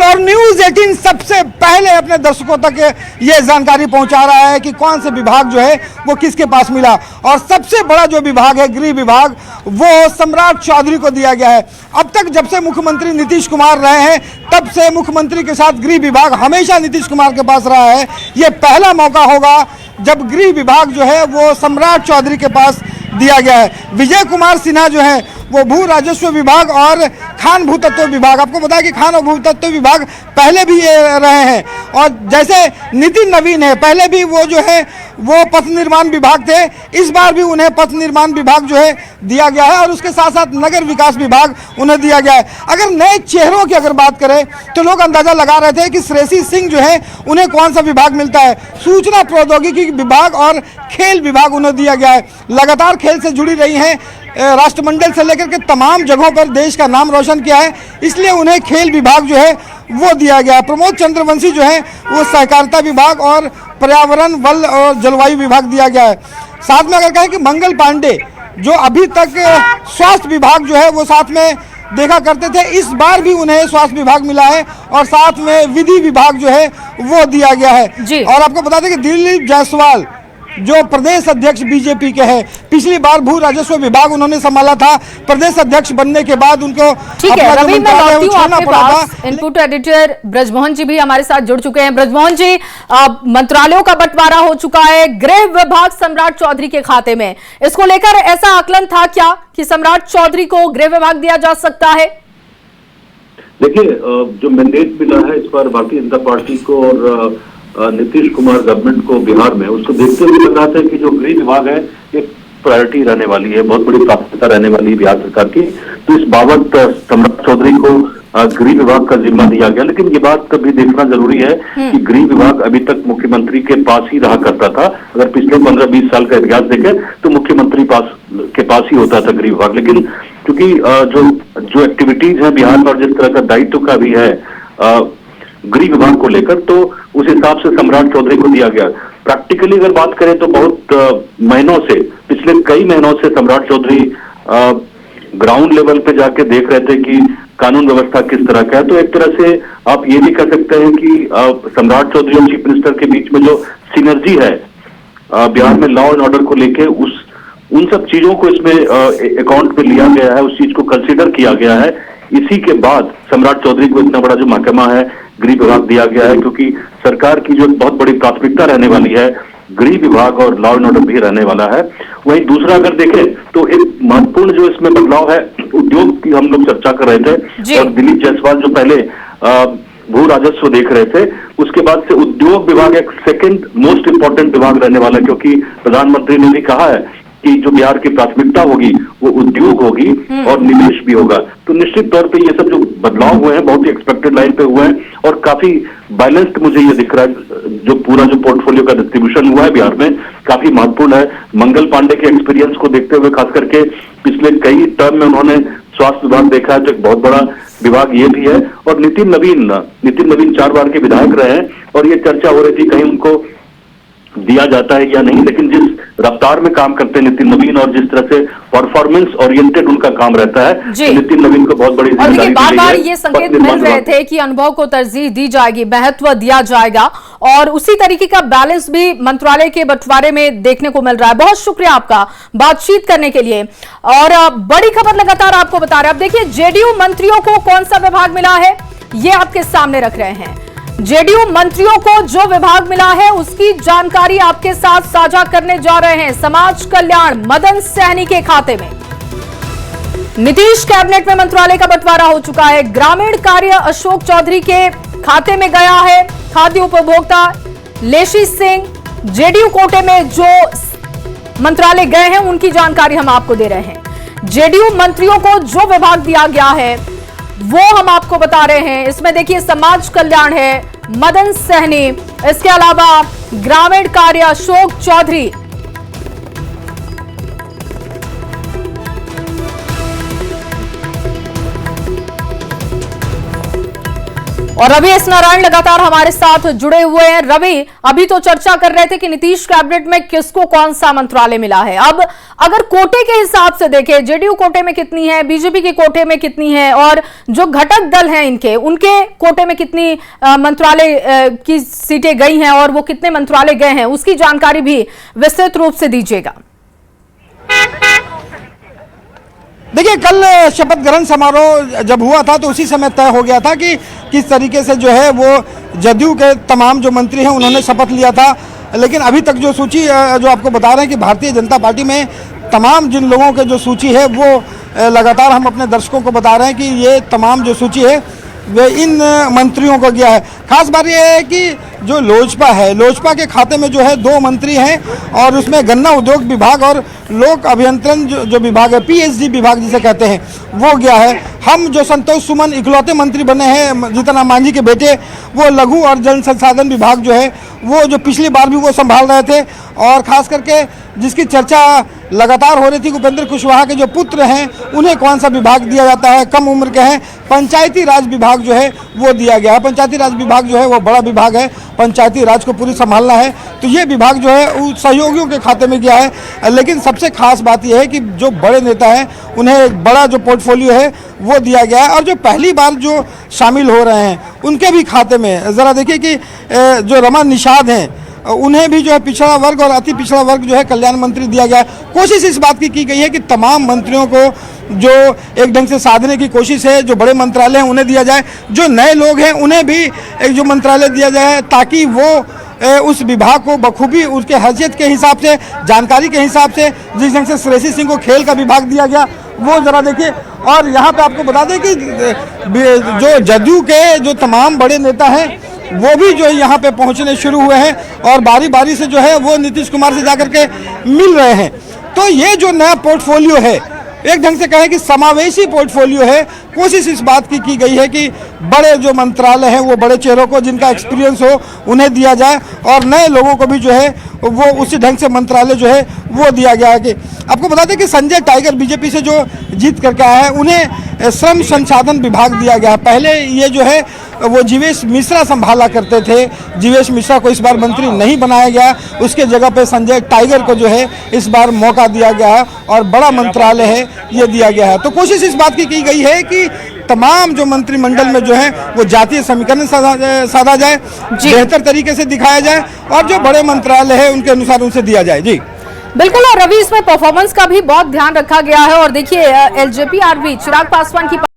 और न्यूज़ 18 सबसे पहले अपने दर्शकों तक ये जानकारी पहुंचा रहा है कि कौन से विभाग जो है वो किसके पास मिला। और सबसे बड़ा जो विभाग है गृह विभाग, वो सम्राट चौधरी को दिया गया है। अब तक जब से मुख्यमंत्री नीतीश कुमार रहे हैं तब से मुख्यमंत्री के साथ गृह विभाग हमेशा नीतीश कुमार के पास रहा है। ये पहला मौका होगा जब गृह विभाग जो है वो सम्राट चौधरी के पास दिया गया है। विजय कुमार सिन्हा जो है वो भू राजस्व विभाग और खान भूतत्व विभाग, आपको बताया कि खान और भूतत्व विभाग पहले भी ये रहे हैं। और जैसे नितिन नवीन है, पहले भी वो जो है वो पथ निर्माण विभाग थे, इस बार भी उन्हें पथ निर्माण विभाग जो है दिया गया है और उसके साथ साथ नगर विकास विभाग उन्हें दिया गया है। अगर नए चेहरों की अगर बात करें तो लोग अंदाजा लगा रहे थे कि श्रेयसी सिंह जो है उन्हें कौन सा विभाग मिलता है। सूचना प्रौद्योगिकी विभाग और खेल विभाग उन्हें दिया गया है। लगातार खेल से जुड़ी रही हैं, राष्ट्रमंडल से लेकर के तमाम जगहों पर देश का नाम रोशन किया है, इसलिए उन्हें खेल विभाग जो है वो दिया गया है। प्रमोद चंद्रवंशी जो है वो सहकारिता विभाग और पर्यावरण वन और जलवायु विभाग दिया गया है। साथ में अगर कहें कि मंगल पांडे जो अभी तक स्वास्थ्य विभाग जो है वो साथ में देखा करते थे, इस बार भी उन्हें स्वास्थ्य विभाग मिला है और साथ में विधि विभाग जो है वो दिया गया है। और आपको बता दें कि दिलीप जायसवाल जो प्रदेश अध्यक्ष बीजेपी के हैं, पिछली बार भू राजस्व विभाग उन्होंने संभाला था, प्रदेश अध्यक्ष बनने के बाद उनको ठीक है। रवि, मैं लौटती हूं आपके पास। इनपुट एडिटर ब्रजमोहन जी भी हमारे साथ जुड़ चुके हैं। ब्रजमोहन जी, मंत्रालयों का बंटवारा हो चुका है, गृह विभाग सम्राट चौधरी के खाते में, इसको लेकर ऐसा आकलन था क्या कि सम्राट चौधरी को गृह विभाग दिया जा सकता है? देखिए, जो मैंडेट मिला है इस बार भारतीय जनता पार्टी को और नीतीश कुमार गवर्नमेंट को बिहार में, उसको देखते हुए लग रहा था कि जो गृह विभाग है एक प्रायोरिटी रहने वाली है, बहुत बड़ी प्राथमिकता रहने वाली है बिहार सरकार की। तो इस बाबत सम्राट चौधरी को गृह विभाग का जिम्मा दिया गया। लेकिन ये बात भी देखना जरूरी है कि गृह विभाग अभी तक मुख्यमंत्री के पास ही रहा करता था। अगर पिछले 15-20 साल का इतिहास देखें तो मुख्यमंत्री के पास ही होता था गृह विभाग। लेकिन क्योंकि जो एक्टिविटीज है बिहार में और जिस तरह का दायित्व का भी है गृह विभाग को लेकर, तो उस हिसाब से सम्राट चौधरी को दिया गया। प्रैक्टिकली अगर बात करें तो बहुत महीनों से, पिछले कई महीनों से सम्राट चौधरी ग्राउंड लेवल पे जाके देख रहे थे कि कानून व्यवस्था किस तरह का है। तो एक तरह से आप ये भी कह सकते हैं कि सम्राट चौधरी और चीफ मिनिस्टर के बीच में जो सिनर्जी है बिहार में लॉ एंड ऑर्डर को लेके, उन सब चीजों को इसमें अकाउंट में लिया गया है, उस चीज को कंसिडर किया गया है। इसी के बाद सम्राट चौधरी को इतना बड़ा जो महकमा है गृह विभाग दिया गया है, क्योंकि सरकार की जो बहुत बड़ी प्राथमिकता रहने वाली है गृह विभाग और लॉ एंड ऑर्डर भी रहने वाला है। वहीं दूसरा अगर देखें तो एक महत्वपूर्ण जो इसमें बदलाव है, उद्योग की हम लोग चर्चा कर रहे थे और दिलीप जायसवाल जो पहले भू राजस्व देख रहे थे, उसके बाद से उद्योग विभाग एक सेकंड मोस्ट इंपॉर्टेंट विभाग रहने वाला है, क्योंकि प्रधानमंत्री ने भी कहा है कि जो बिहार की प्राथमिकता होगी वो उद्योग होगी और निवेश भी होगा। तो निश्चित तौर पे ये सब जो बदलाव हुए हैं बहुत ही एक्सपेक्टेड लाइन पे हुए हैं और काफी बैलेंस्ड मुझे ये दिख रहा है। जो पूरा जो पोर्टफोलियो का डिस्ट्रीब्यूशन हुआ है बिहार में काफी महत्वपूर्ण है। मंगल पांडे के एक्सपीरियंस को देखते हुए, खास करके पिछले कई टर्म में उन्होंने स्वास्थ्य विभाग देखा है, जो एक बहुत बड़ा विभाग ये भी है। और नितिन नवीन 4 बार के विधायक रहे हैं और ये चर्चा हो रही थी कहीं उनको दिया जाता है या नहीं, लेकिन जिस रफ्तार में काम करते हैं नितिन नवीन और जिस तरह से परफॉर्मेंस ओरिएंटेड उनका काम रहता है, तो नितिन नवीन को बहुत बड़ी जिम्मेदारी बार बार ये संकेत मिल रहे थे कि अनुभव को तरजीह दी जाएगी, महत्व दिया जाएगा और उसी तरीके का बैलेंस भी मंत्रालय के बंटवारे में देखने को मिल रहा है। बहुत शुक्रिया आपका बातचीत करने के लिए। और बड़ी खबर लगातार आपको बता रहे हैं। अब देखिए, जेडीयू मंत्रियों को कौन सा विभाग मिला है ये आपके सामने रख रहे हैं। जेडीयू मंत्रियों को जो विभाग मिला है उसकी जानकारी आपके साथ साझा करने जा रहे हैं। समाज कल्याण मदन सहनी के खाते में, नीतीश कैबिनेट में मंत्रालय का बंटवारा हो चुका है। ग्रामीण कार्य अशोक चौधरी के खाते में गया है। खाद्य उपभोक्ता लेशी सिंह, जेडीयू कोटे में जो मंत्रालय गए हैं उनकी जानकारी हम आपको दे रहे हैं। जेडीयू मंत्रियों को जो विभाग दिया गया है वो हम आपको बता रहे हैं। इसमें देखिए, समाज कल्याण है मदन सहनी, इसके अलावा ग्रामीण कार्य अशोक चौधरी, और रवि एस नारायण लगातार हमारे साथ जुड़े हुए हैं। रवि, अभी तो चर्चा कर रहे थे कि नीतीश कैबिनेट में किसको कौन सा मंत्रालय मिला है। अब अगर कोटे के हिसाब से देखें, जेडीयू कोटे में कितनी है, बीजेपी के कोटे में कितनी है, और जो घटक दल हैं उनके कोटे में कितनी मंत्रालय की सीटें गई हैं और वो कितने मंत्रालय गए हैं, उसकी जानकारी भी विस्तृत रूप से दीजिएगा। देखिए, कल शपथ ग्रहण समारोह जब हुआ था तो उसी समय तय हो गया था कि किस तरीके से जो है वो जदयू के तमाम जो मंत्री हैं उन्होंने शपथ लिया था। लेकिन अभी तक जो सूची जो आपको बता रहे हैं कि भारतीय जनता पार्टी में तमाम जिन लोगों के जो सूची है वो लगातार हम अपने दर्शकों को बता रहे हैं कि ये तमाम जो सूची है वे इन मंत्रियों को गया है। खास बात यह है कि जो लोजपा है, लोजपा के खाते में जो है 2 मंत्री हैं और उसमें गन्ना उद्योग विभाग और लोक अभियंत्रण जो विभाग है, पीएचडी विभाग जिसे कहते हैं, वो गया है। हम जो संतोष सुमन इकलौते मंत्री बने हैं, जीतन राम मांझी के बेटे, वो लघु और जल संसाधन विभाग जो है वो जो पिछली बार भी वो संभाल रहे थे। और खास करके जिसकी चर्चा लगातार हो रही थी, उपेंद्र कुशवाहा के जो पुत्र हैं उन्हें कौन सा विभाग दिया जाता है, कम उम्र के हैं, पंचायती राज विभाग जो है वो दिया गया है। पंचायती राज विभाग जो है वो बड़ा विभाग है, पंचायती राज को पूरी संभालना है, तो ये विभाग जो है उन सहयोगियों के खाते में गया है। लेकिन सबसे खास बात यह है कि जो बड़े नेता हैं उन्हें एक बड़ा जो पोर्टफोलियो है वो दिया गया है। और जो पहली बार जो शामिल हो रहे हैं उनके भी खाते में ज़रा देखिए कि जो रमन निषाद हैं उन्हें भी जो है पिछड़ा वर्ग और अति पिछड़ा वर्ग जो है कल्याण मंत्री दिया गया है। कोशिश इस बात की गई है कि तमाम मंत्रियों को जो एक ढंग से साधने की कोशिश है, जो बड़े मंत्रालय हैं उन्हें दिया जाए, जो नए लोग हैं उन्हें भी एक जो मंत्रालय दिया जाए ताकि वो उस विभाग को बखूबी उसके हैसियत के हिसाब से, जानकारी के हिसाब से, जिस ढंग से श्रेयसी सिंह को खेल का विभाग दिया गया वो ज़रा देखिए। और यहाँ पे आपको बता दें कि जो जदयू के जो तमाम बड़े नेता हैं वो भी जो है यहाँ पे पहुँचने शुरू हुए हैं और बारी बारी से जो है वो नीतीश कुमार से जाकर के मिल रहे हैं। तो ये जो नया पोर्टफोलियो है, एक ढंग से कहें कि समावेशी पोर्टफोलियो है। कोशिश इस बात की गई है कि बड़े जो मंत्रालय हैं वो बड़े चेहरों को जिनका एक्सपीरियंस हो उन्हें दिया जाए और नए लोगों को भी जो है वो उसी ढंग से मंत्रालय जो है वो दिया गया है। कि आपको बता दें कि संजय टाइगर बीजेपी से जो जीत करके आया है उन्हें श्रम संसाधन विभाग दिया गया है। पहले ये जो है वो जीवेश मिश्रा संभाला करते थे, जीवेश मिश्रा को इस बार मंत्री नहीं बनाया गया, उसके जगह पे संजय टाइगर को जो है इस बार मौका दिया गया है और बड़ा मंत्रालय है ये दिया गया है। तो कोशिश इस बात की गई है कि तमाम जो मंत्रिमंडल में जो है वो जातीय समीकरण साधा जाए, बेहतर तरीके से दिखाया जाए और जो बड़े मंत्रालय है उनके अनुसार उनसे दिया जाए। जी बिल्कुल। और रवि, इसमें परफॉर्मेंस का भी बहुत ध्यान रखा गया है और देखिए एलजेपी आरवी चिराग पासवान की